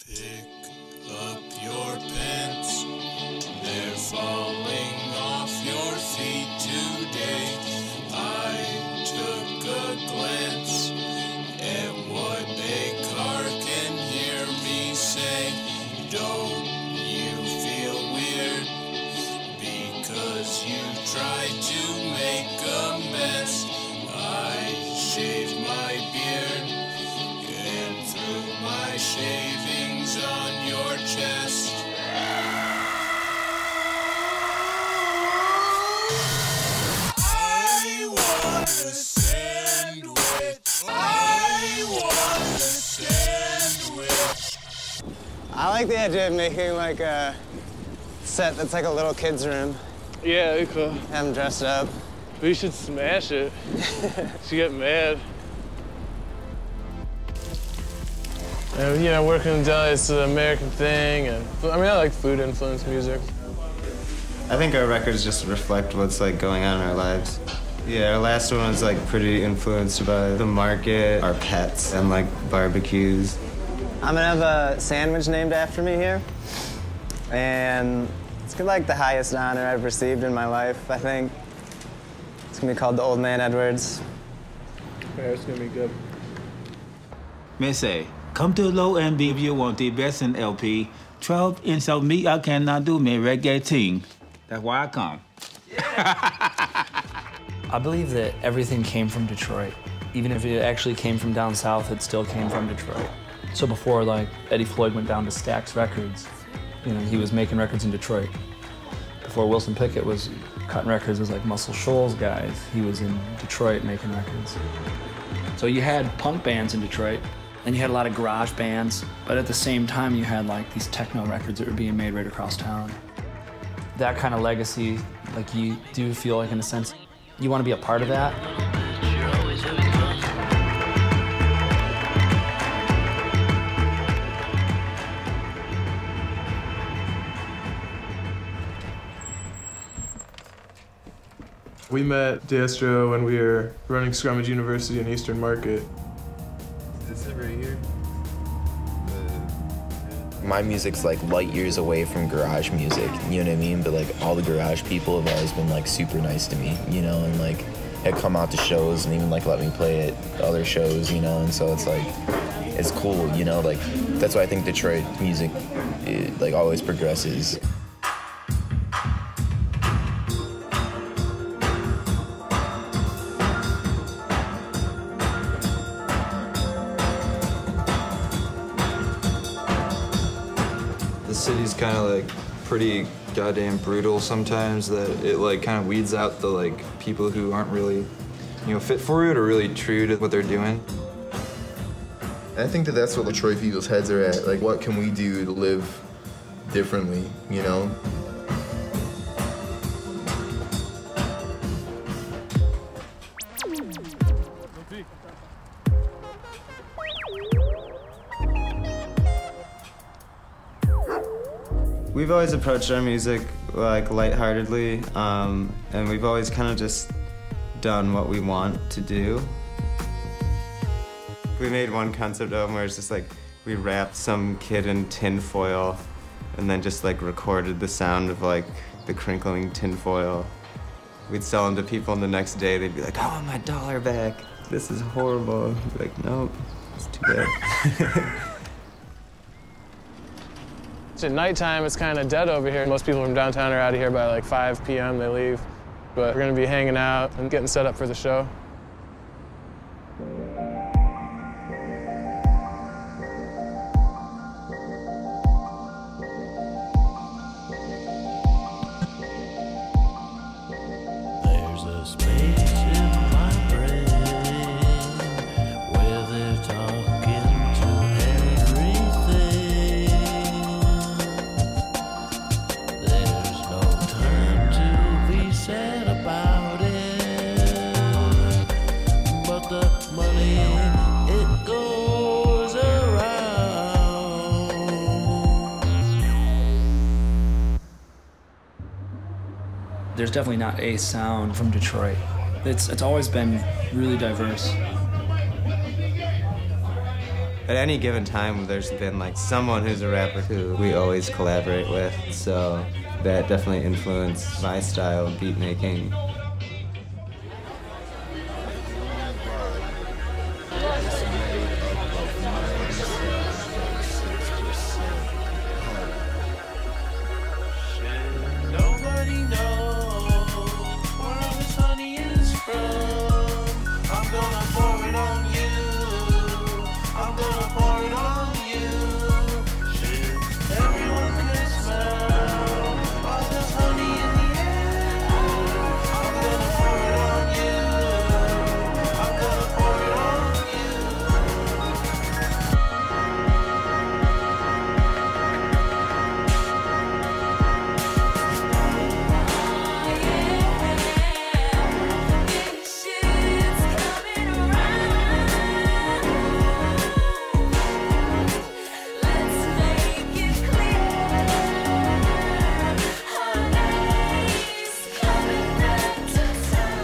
Pick up your pants, they're falling off your feet today. I took a glance at what a car can hear me say. Don't you feel weird because you tried to make a mess? I shaved my beard and threw my shavings on your chest. I want a sandwich. I want a sandwich. I like the idea of making like a set that's like a little kid's room. Yeah, we could. Have them dressed up. We should smash it. She get mad. And, you know, working in Delhi, it's an American thing, and I mean, I like food-influenced music. I think our records just reflect what's like going on in our lives. Yeah, our last one was like pretty influenced by the market, our pets, and like barbecues. I'm gonna have a sandwich named after me here, and it's like the highest honor I've received in my life, I think. It's gonna be called the Old Man Edwards. Yeah, it's gonna be good. Missy, come to Low and B if you want the best in LP. 12 inch of me, I cannot do me reggae ting. That's why I come. I believe that everything came from Detroit. Even if it actually came from down south, it still came from Detroit. So before, like, Eddie Floyd went down to Stax Records, you know, he was making records in Detroit. Before Wilson Pickett was cutting records with, like, Muscle Shoals guys, he was in Detroit making records. So you had punk bands in Detroit, and you had a lot of garage bands, but at the same time, you had, like, these techno records that were being made right across town. That kind of legacy, like, you do feel like, in a sense, you want to be a part of that. We met Dastro when we were running Scrummage University in Eastern Market. Is it right here? My music's like light years away from garage music, you know what I mean? But like all the garage people have always been like super nice to me, you know, and like had come out to shows and even like let me play at other shows, you know, and so it's like, it's cool, you know, like that's why I think Detroit music like always progresses. The city's kind of like pretty goddamn brutal sometimes, that it like kind of weeds out the like people who aren't really, you know, fit for it or really true to what they're doing. I think that that's what Detroit people's heads are at. Like, what can we do to live differently, you know? We've always approached our music like lightheartedly, and we've always kind of just done what we want to do. We made one concept album where it's just like we wrapped some kid in tin foil and then just like recorded the sound of like the crinkling tin foil. We'd sell them to people, and the next day they'd be like, "I want my dollar back. This is horrible." I'd be like, "Nope, it's too bad." At nighttime, it's kind of dead over here. Most people from downtown are out of here by like 5 p.m. They leave. But we're going to be hanging out and getting set up for the show. There's a space in my brain where they're talking to everything. There's no time to be sad about it, but the money, it goes around. There's definitely not a sound from Detroit. It's always been really diverse. At any given time, there's been like someone who's a rapper who we always collaborate with, so that definitely influenced my style of beat making.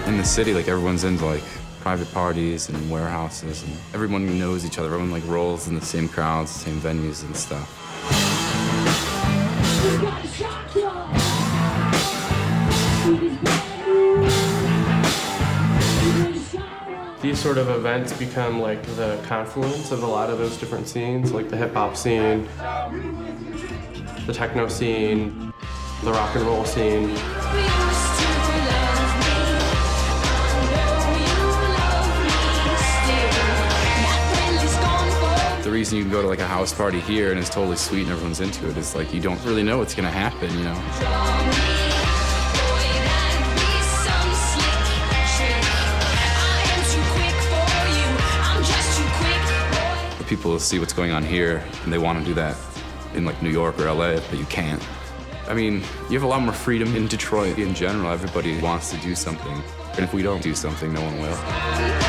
In the city, like everyone's into like private parties and warehouses, and everyone knows each other. Everyone like rolls in the same crowds, same venues and stuff. These sort of events become like the confluence of a lot of those different scenes, like the hip-hop scene, the techno scene, the rock and roll scene. The reason you can go to like a house party here and it's totally sweet and everyone's into it is like you don't really know what's gonna happen, you know? The people see what's going on here and they want to do that in like New York or LA, but you can't. I mean, you have a lot more freedom in Detroit in general. Everybody wants to do something. And if we don't do something, no one will.